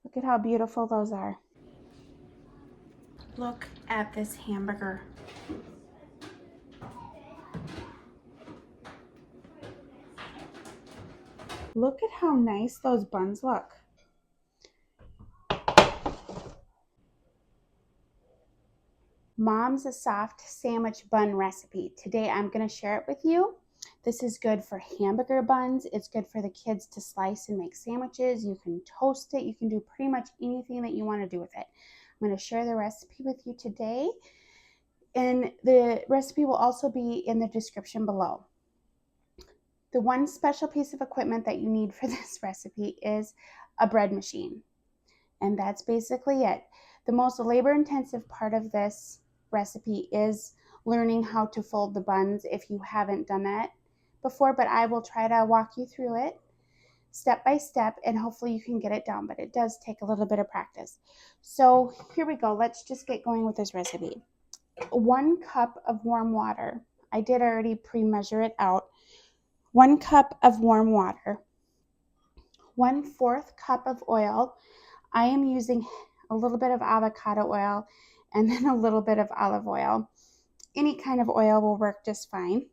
Look at how beautiful those are. Look at this hamburger. Look at how nice those buns look. Mom's soft sandwich bun recipe. Today I'm going to share it with you. This is good for hamburger buns. It's good for the kids to slice and make sandwiches. You can toast it. You can do pretty much anything that you want to do with it. I'm going to share the recipe with you today. And the recipe will also be in the description below. The one special piece of equipment that you need for this recipe is a bread machine. And that's basically it. The most labor-intensive part of this recipe is learning how to fold the buns if you haven't done that before, but I will try to walk you through it step by step and hopefully you can get it down, but it does take a little bit of practice. So here we go. Let's just get going with this recipe. 1 cup of warm water. I did already pre-measure it out. 1 cup of warm water. 1/4 cup of oil. I am using a little bit of avocado oil and then a little bit of olive oil. Any kind of oil will work just fine.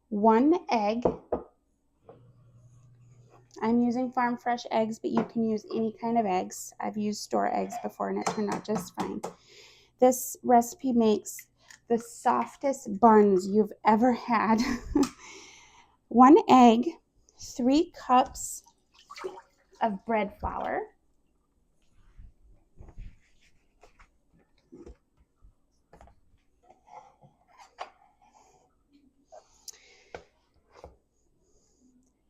1 egg. I'm using farm fresh eggs, but you can use any kind of eggs. I've used store eggs before and it turned out just fine. This recipe makes the softest buns you've ever had. 1 egg, 3 cups of bread flour,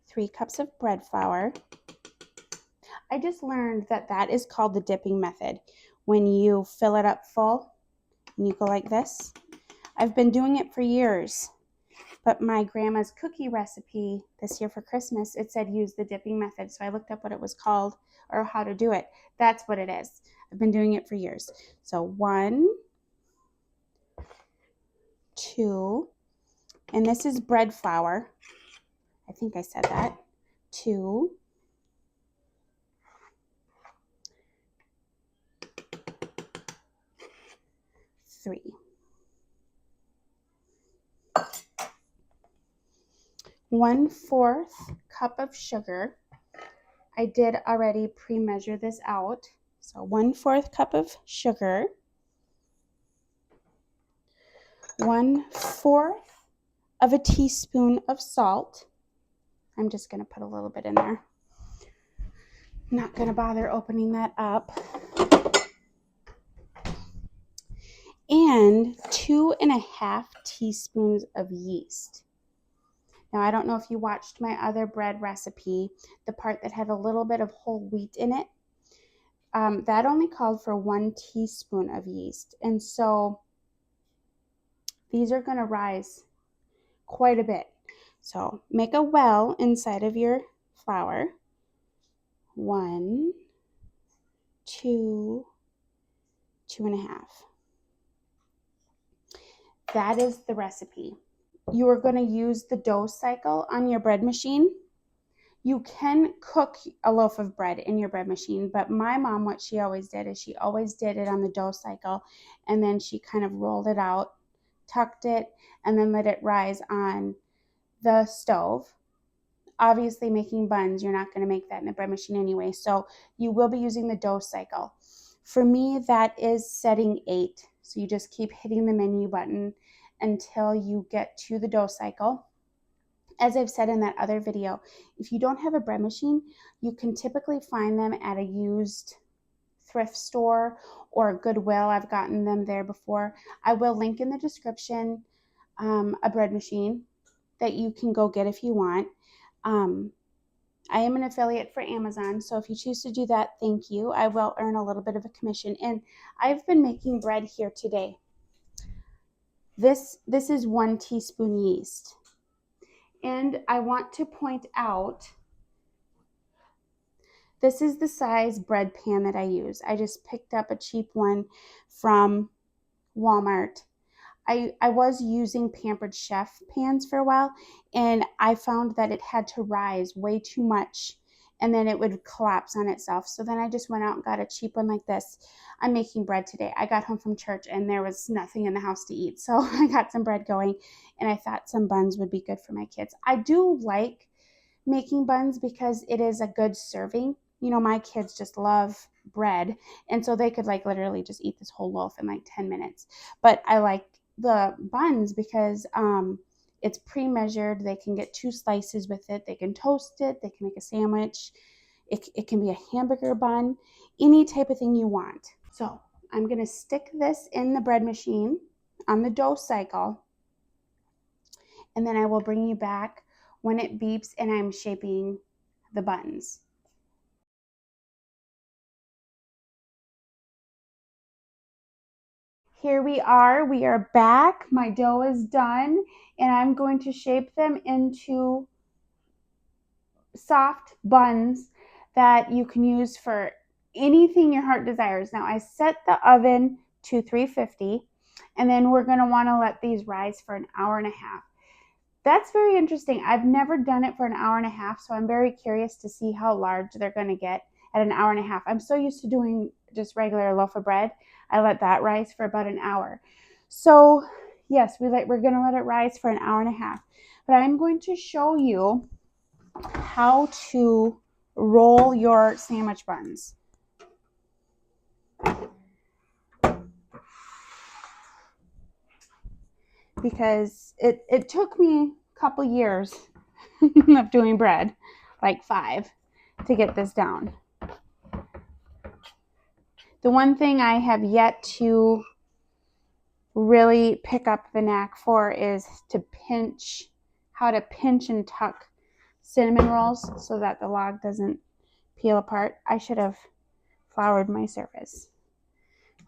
3 cups of bread flour. I just learned that that is called the dipping method. When you fill it up full and you go like this. I've been doing it for years, but my grandma's cookie recipe this year for Christmas, it said use the dipping method. So I looked up what it was called or how to do it. That's what it is. I've been doing it for years. So 1, 2, and this is bread flour. I think I said that. 2, 3. 1/4 cup of sugar. I did already pre-measure this out. So 1/4 cup of sugar. 1/4 of a teaspoon of salt. I'm just going to put a little bit in there. I'm not going to bother opening that up. And 2.5 teaspoons of yeast. Now, I don't know if you watched my other bread recipe, the part that had a little bit of whole wheat in it. That only called for 1 teaspoon of yeast. And so these are going to rise quite a bit. So make a well inside of your flour. 1, 2, 2.5. That is the recipe. You are going to use the dough cycle on your bread machine. You can cook a loaf of bread in your bread machine, but my mom, what she always did is she always did it on the dough cycle, and then she kind of rolled it out, tucked it, and then let it rise on the stove. Obviously, making buns, you're not going to make that in the bread machine anyway, so you will be using the dough cycle. For me, that is setting 8. So you just keep hitting the menu button until you get to the dough cycle. As I've said in that other video, if you don't have a bread machine, you can typically find them at a used thrift store or Goodwill. I've gotten them there before. I will link in the description a bread machine that you can go get if you want. I am an affiliate for Amazon, so if you choose to do that, thank you. I will earn a little bit of a commission. And I've been making bread here today. This is 1 teaspoon yeast. And I want to point out, this is the size bread pan that I use. I just picked up a cheap one from Walmart. I was using Pampered Chef pans for a while, and I found that it had to rise way too much. and then it would collapse on itself. So then I just went out and got a cheap one like this. I'm making bread today. I got home from church and there was nothing in the house to eat. So I got some bread going, and I thought some buns would be good for my kids. I do like making buns because it is a good serving. You know, my kids just love bread, and so they could like literally just eat this whole loaf in like 10 minutes. But I like the buns because it's pre-measured. They can get 2 slices with it. They can toast it. They can make a sandwich. It can be a hamburger bun, any type of thing you want. So I'm going to stick this in the bread machine on the dough cycle, and then I will bring you back when it beeps and I'm shaping the buns. Here we are back. My dough is done, and I'm going to shape them into soft buns that you can use for anything your heart desires. Now I set the oven to 350, and then we're going to want to let these rise for an hour and a half. That's very interesting. I've never done it for an hour and a half, so I'm very curious to see how large they're going to get at an hour and a half. I'm so used to doing just regular loaf of bread. I let that rise for about an hour. So yes, we're going to let it rise for an hour and a half. But I'm going to show you how to roll your sandwich buns. Because it took me a couple years of doing bread, like 5, to get this down. The one thing I have yet to really pick up the knack for is how to pinch and tuck cinnamon rolls so that the log doesn't peel apart. I should have floured my surface.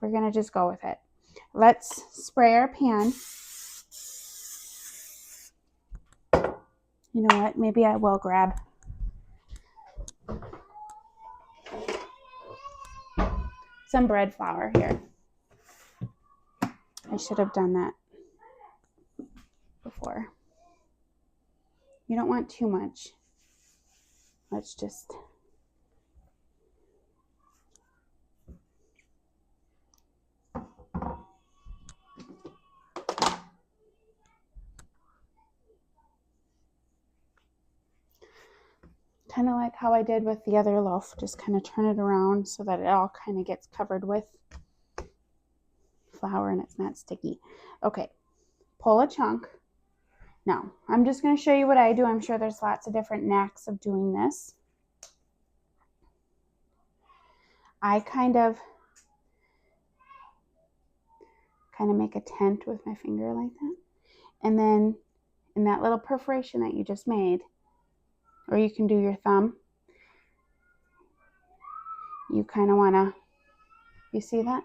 We're going to just go with it. Let's spray our pan. You know what? Maybe I will grab some bread flour here. I should have done that before. You don't want too much. Let's just kind of like how I did with the other loaf, just kind of turn it around so that it all kind of gets covered with flour and it's not sticky. Okay, pull a chunk. Now, I'm just going to show you what I do. I'm sure there's lots of different knacks of doing this. I kind of make a tent with my finger like that. And then in that little perforation that you just made, or you can do your thumb, you kind of want to, you see that?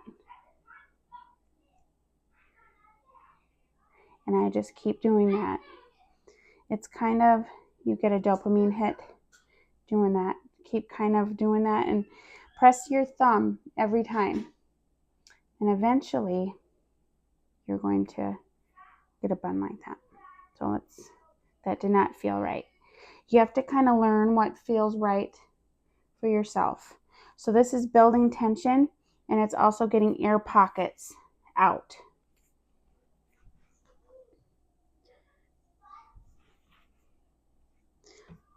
And I just keep doing that. It's kind of, you get a dopamine hit doing that. Keep kind of doing that and press your thumb every time. And eventually you're going to get a bun like that. So that did not feel right. You have to kind of learn what feels right for yourself. So this is building tension, and it's also getting air pockets out.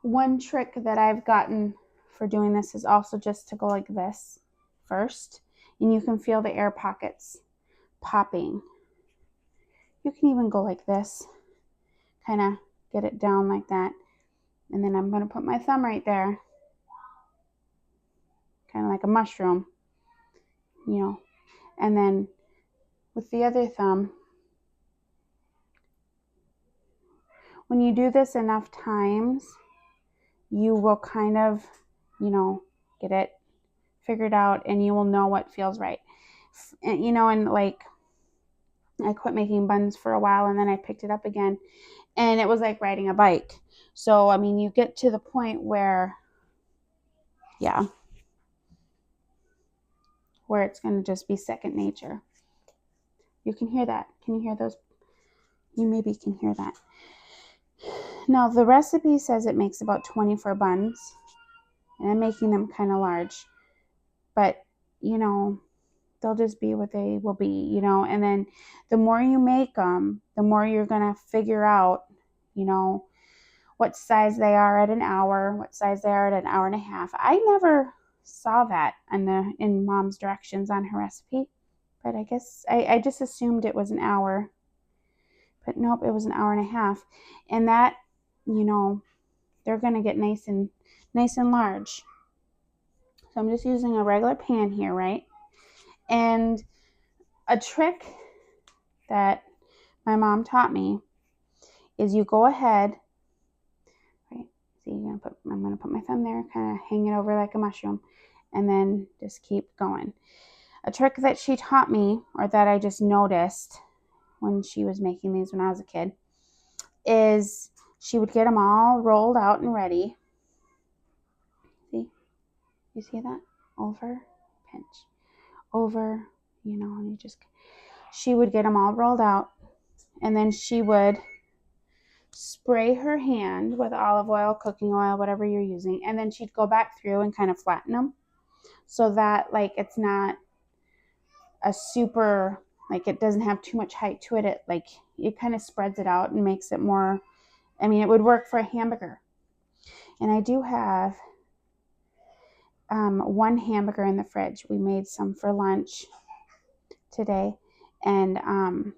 One trick that I've gotten for doing this is also just to go like this first, and you can feel the air pockets popping. You can even go like this, kind of get it down like that, and then I'm going to put my thumb right there, kind of like a mushroom, you know, and then with the other thumb, when you do this enough times, you will kind of, you know, get it figured out, and you will know what feels right. And, you know, and like I quit making buns for a while, and then I picked it up again, and it was like riding a bike. So, I mean, you get to the point where, yeah, where it's going to just be second nature. You can hear that. Can you hear those? You maybe can hear that. Now, the recipe says it makes about 24 buns, And I'm making them kind of large. But, you know, they'll just be what they will be, you know. And then the more you make them, the more you're going to figure out, you know, what size they are at an hour, what size they are at an hour and a half. I never saw that in Mom's directions on her recipe, but I guess I just assumed it was an hour. But nope, it was an hour and a half. And that, you know, they're going to get nice and large. So I'm just using a regular pan here, right? And a trick that my mom taught me is you go ahead, right? See, I'm going to put my thumb there, kind of hang it over like a mushroom, and then just keep going. A trick that she taught me, or that I just noticed when she was making these when I was a kid, is she would get them all rolled out and ready. See? You see that? Over, pinch, over, you know, and she would get them all rolled out, and then she would spray her hand with olive oil, cooking oil, whatever you're using, and then she'd go back through and kind of flatten them so that, like, it's not a super, like, it doesn't have too much height to it. It kind of spreads it out and makes it more, I mean, it would work for a hamburger. And I do have one hamburger in the fridge. We made some for lunch today. And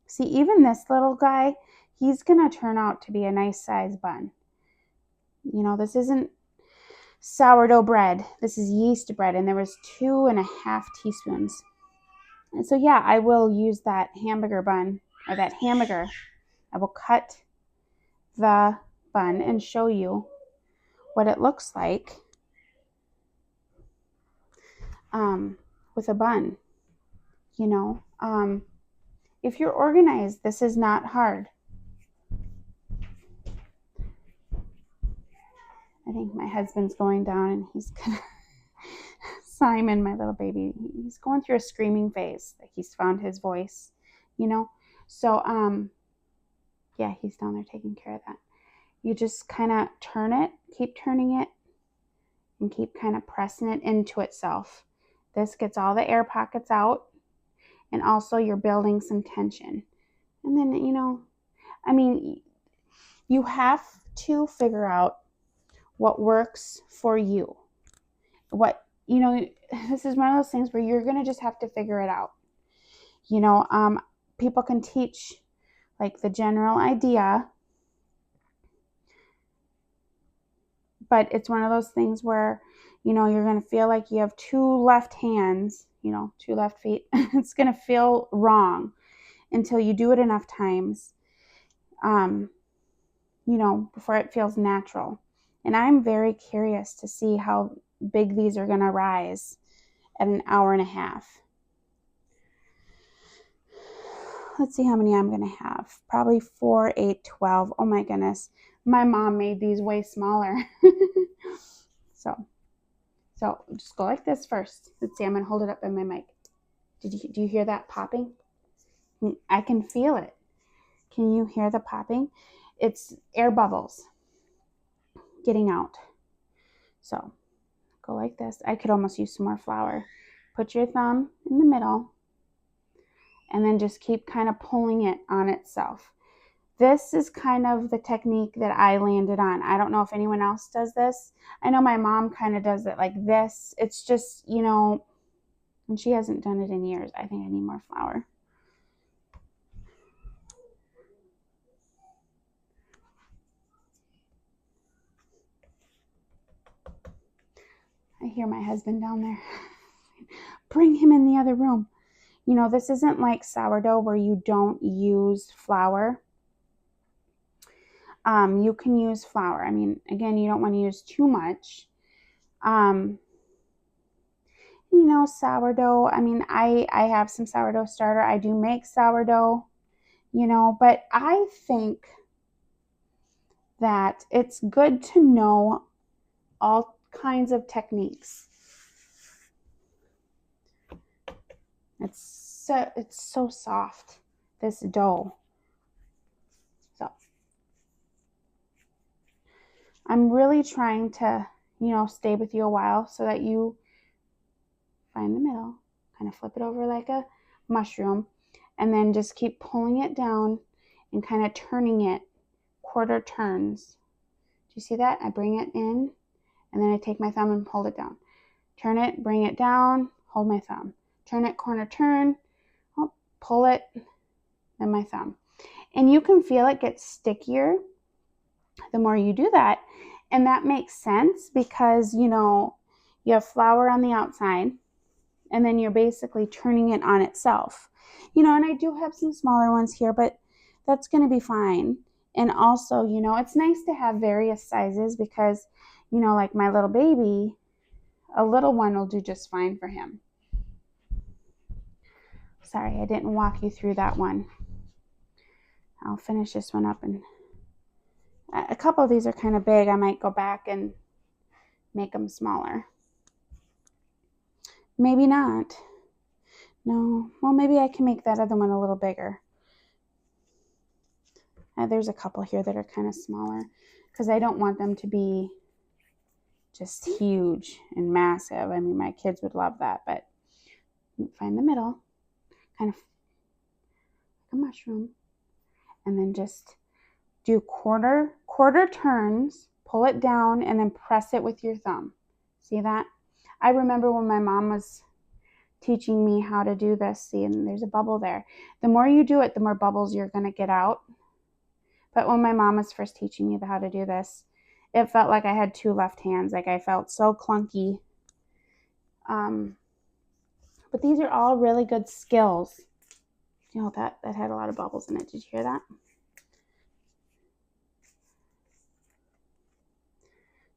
see, even this little guy, he's going to turn out to be a nice size bun. You know, this isn't sourdough bread. This is yeast bread. And there was 2.5 teaspoons. And so, yeah, I will use that hamburger bun, or that hamburger. I will cut the bun and show you what it looks like with a bun. You know, if you're organized, this is not hard. I think my husband's going down, and he's gonna Simon, my little baby, he's going through a screaming phase. Like, he's found his voice, you know. So yeah, he's down there taking care of that. You just kind of turn it, keep turning it, and keep kind of pressing it into itself. This gets all the air pockets out, and also you're building some tension. And then, you know, I mean, you have to figure out what works for you. What, you know, this is one of those things where you're going to just have to figure it out. You know, people can teach, like, the general idea, but it's one of those things where, you know, you're going to feel like you have 2 left hands, you know, 2 left feet. It's going to feel wrong until you do it enough times, you know, before it feels natural. And I'm very curious to see how big these are going to rise at an hour and a half. Let's see how many I'm going to have. Probably 4, 8, 12. Oh my goodness. My mom made these way smaller. So just go like this first. Let's see, I'm going to hold it up in my mic. Do you hear that popping? I can feel it. Can you hear the popping? It's air bubbles getting out. So go like this. I could almost use some more flour. Put your thumb in the middle, and then just keep kind of pulling it on itself. This is kind of the technique that I landed on. I don't know if anyone else does this. I know my mom kind of does it like this. It's just, you know, and she hasn't done it in years. I think I need more flour. I hear my husband down there. Bring him in the other room. You know, this isn't like sourdough where you don't use flour. You can use flour. I mean, again, you don't want to use too much. You know, sourdough, I mean, I have some sourdough starter. I do make sourdough, you know, but I think that it's good to know all kinds of techniques. It's so soft, this dough. So I'm really trying to, stay with you a while, so that you find the middle, kind of flip it over like a mushroom, and then just keep pulling it down and kind of turning it quarter turns. Do you see that? I bring it in, and then I take my thumb and pull it down. Turn it, bring it down, hold my thumb. Turn it, corner turn, pull it, then my thumb. And you can feel it get stickier the more you do that. And that makes sense because, you have flour on the outside, and then you're basically turning it on itself. And I do have some smaller ones here, but that's going to be fine. And also, it's nice to have various sizes because, like my little baby, a little one will do just fine for him. Sorry, I didn't walk you through that one. I'll finish this one up, and a couple of these are kind of big. I might go back and make them smaller. Maybe not. No, well, maybe I can make that other one a little bigger. There's a couple here that are kind of smaller because I don't want them to be just huge and massive. I mean, my kids would love that, but find the middle, kind of like a mushroom, and then just do quarter turns, pull it down, and then press it with your thumb. See that? I remember when my mom was teaching me how to do this. See, and there's a bubble there. The more you do it, the more bubbles you're going to get out. But when my mom was first teaching me how to do this, it felt like I had two left hands. Like I felt so clunky. But these are all really good skills. That had a lot of bubbles in it. Did you hear that?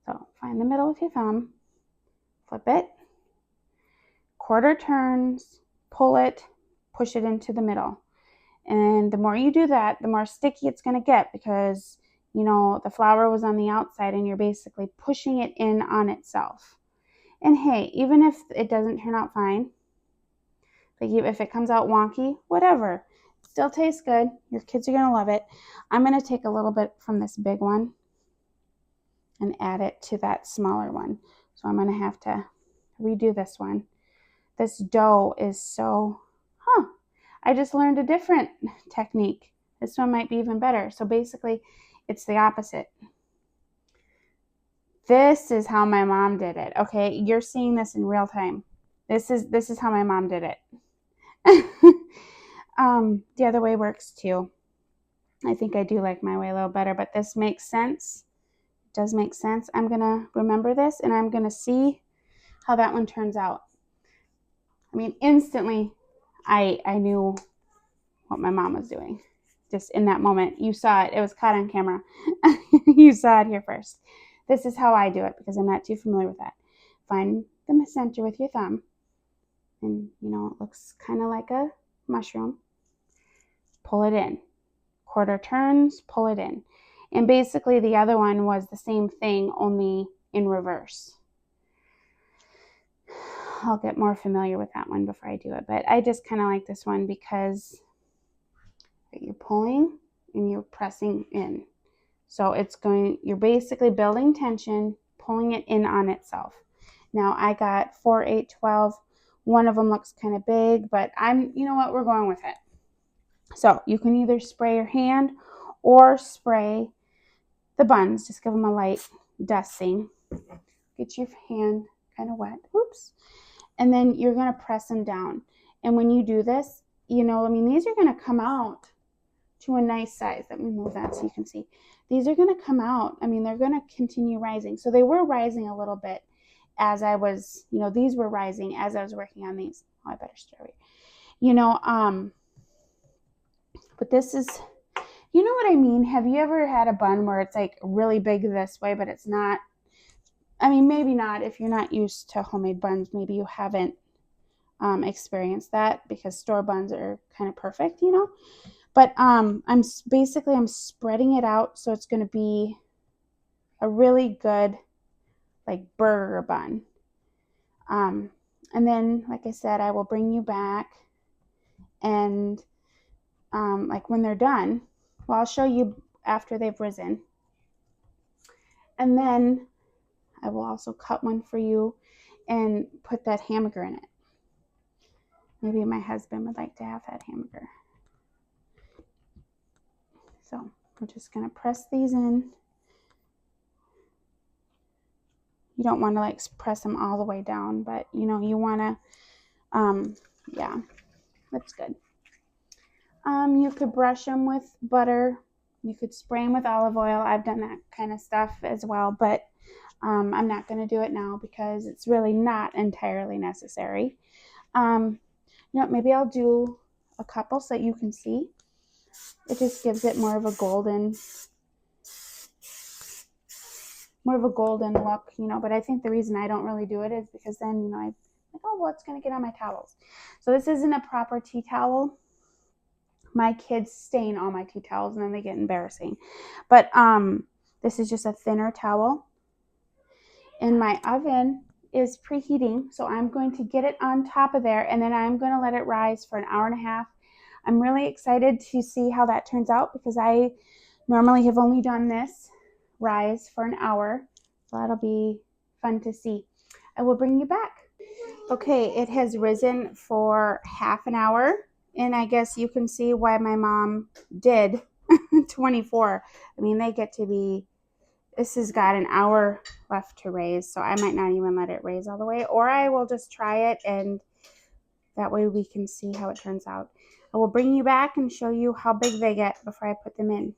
So find the middle with your thumb, flip it, quarter turns, pull it, push it into the middle. And the more you do that, the more sticky it's going to get because, the flour was on the outside and you're basically pushing it in on itself. And hey, even if it doesn't turn out fine, like if it comes out wonky, whatever, it still tastes good. Your kids are going to love it. I'm going to take a little bit from this big one and add it to that smaller one. So I'm going to have to redo this one. This dough is so, I just learned a different technique. This one might be even better. So basically, it's the opposite. This is how my mom did it. Okay, you're seeing this in real time. This is how my mom did it. The other way works too. I think I do like my way a little better, but this makes sense. It does make sense. I'm gonna remember this, and I'm gonna see how that one turns out. I mean, instantly, I knew what my mom was doing. Just in that moment, you saw it. It was caught on camera. You saw it here first. This is how I do it because I'm not too familiar with that. Find the center with your thumb, and it looks kind of like a mushroom. Pull it in. Quarter turns, pull it in. And basically the other one was the same thing, only in reverse. I'll get more familiar with that one before I do it, but I just kind of like this one because you're pulling and you're pressing in. So you're basically building tension, pulling it in on itself. Now I got 4, 8, 12. One of them looks kind of big, but we're going with it. So you can either spray your hand or spray the buns. Just give them a light dusting. Get your hand kind of wet. Oops. And then you're going to press them down. And when you do this, these are going to come out to a nice size. Let me move that so you can see. These are going to come out. They're going to continue rising. So they were rising a little bit as I was, these were rising as I was working on these. Oh, I better start. But this is, you know what I mean? Have you ever had a bun where it's like really big this way, but it's not? Maybe not. If you're not used to homemade buns, maybe you haven't experienced that because store buns are kind of perfect, But I'm spreading it out so it's going to be a really good like burger bun. And then, like I said, I will bring you back and like when they're done, well, I'll show you after they've risen. And then I will also cut one for you and put that hamburger in it. Maybe my husband would like to have that hamburger. So we're just going to press these in. You don't want to like press them all the way down, but you know, you want to, yeah, that's good. You could brush them with butter. You could spray them with olive oil. I've done that kind of stuff as well, but I'm not going to do it now because it's really not entirely necessary. You know, maybe I'll do a couple so that you can see. It just gives it more of a golden look, you know, but I think the reason I don't really do it is because then, you know, I'm like, oh, well, it's going to get on my towels. So this isn't a proper tea towel. My kids stain all my tea towels and then they get embarrassing. But this is just a thinner towel. And my oven is preheating, so I'm going to get it on top of there and then I'm going to let it rise for an hour and a half. I'm really excited to see how that turns out because I normally have only done this rise for an hour. So that'll be fun to see. I will bring you back. Okay, it has risen for half an hour. And I guess you can see why my mom did 24. I mean, they get to be, this has got an hour left to raise. So I might not even let it raise all the way. Or I will just try it and that way we can see how it turns out. I will bring you back and show you how big they get before I put them in.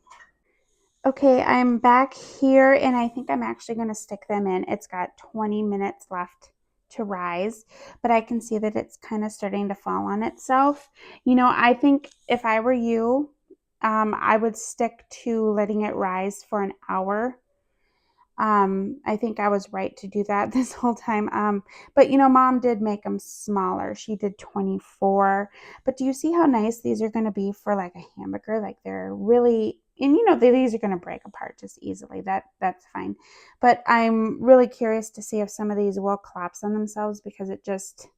Okay, I'm back here and I think I'm actually going to stick them in. It's got 20 minutes left to rise, but I can see that it's kind of starting to fall on itself. You know, I think if I were you, I would stick to letting it rise for an hour. I think I was right to do that this whole time. But you know, mom did make them smaller. She did 24. But do you see how nice these are going to be for like a hamburger? Like they're really, and you know, these are going to break apart just easily. That's fine. But I'm really curious to see if some of these will collapse on themselves because it just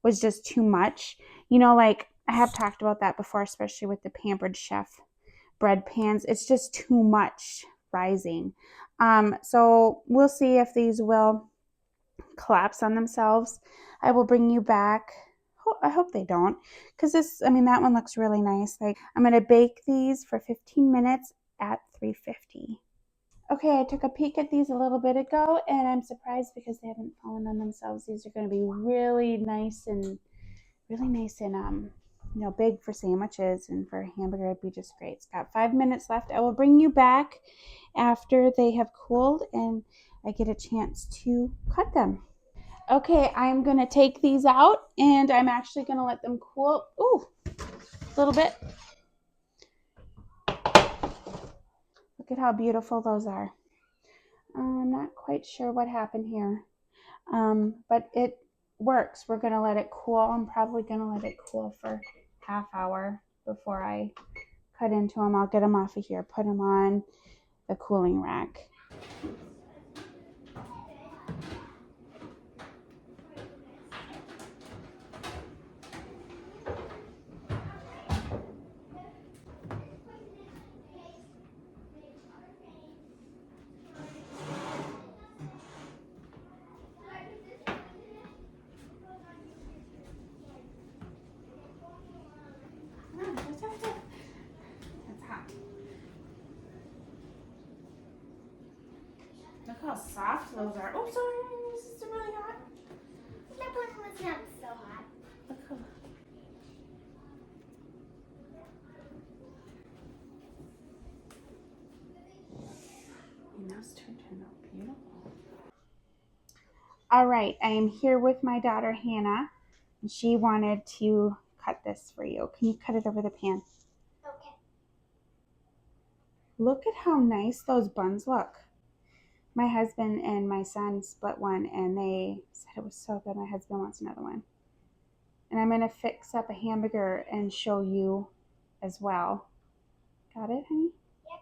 was just too much. You know, like I have talked about that before, especially with the Pampered Chef bread pans. It's just too much rising. So we'll see if these will collapse on themselves. I will bring you back. I hope they don't, because this, I mean, that one looks really nice. Like I'm going to bake these for 15 minutes at 350. Okay, I took a peek at these a little bit ago and I'm surprised because they haven't fallen on themselves. These are going to be really nice and you know, big for sandwiches, and for a hamburger it'd be just great. It's got 5 minutes left. I will bring you back after they have cooled and I get a chance to cut them. Okay, I'm gonna take these out and I'm actually gonna let them cool. Ooh, a little bit. Look at how beautiful those are. I'm not quite sure what happened here, but it works. We're gonna let it cool. I'm probably gonna let it cool for half hour before I cut into them. I'll get them off of here, put them on the cooling rack. It's hot. Look how soft those are. Oh, sorry, this is really hot. That one was not so hot. Look how... And those turned out beautiful. All right, I am here with my daughter Hannah, and she wanted to cut this for you. Can you cut it over the pan? Okay. Look at how nice those buns look. My husband and my son split one, and they said it was so good. My husband wants another one. And I'm going to fix up a hamburger and show you as well. Got it, honey? Yep.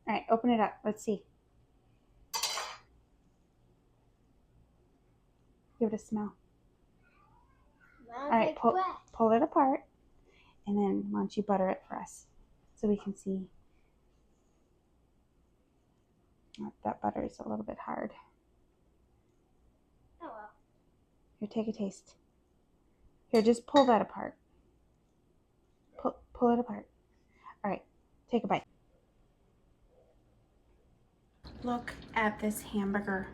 All right, open it up. Let's see. Give it a smell. All right, pull it apart, and then why don't you butter it for us so we can see. That butter is a little bit hard. Oh well. Here, take a taste. Here, just pull that apart. Pull it apart. All right, take a bite. Look at this hamburger.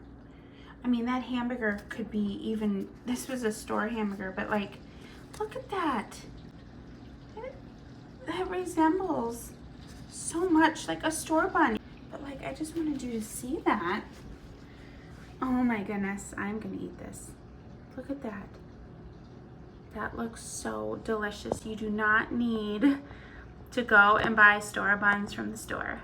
I mean, that hamburger could be even, this was a store hamburger, but like, look at that. That resembles so much like a store bun. But like, I just wanted you to see that. Oh my goodness, I'm gonna eat this. Look at that. That looks so delicious. You do not need to go and buy store buns from the store.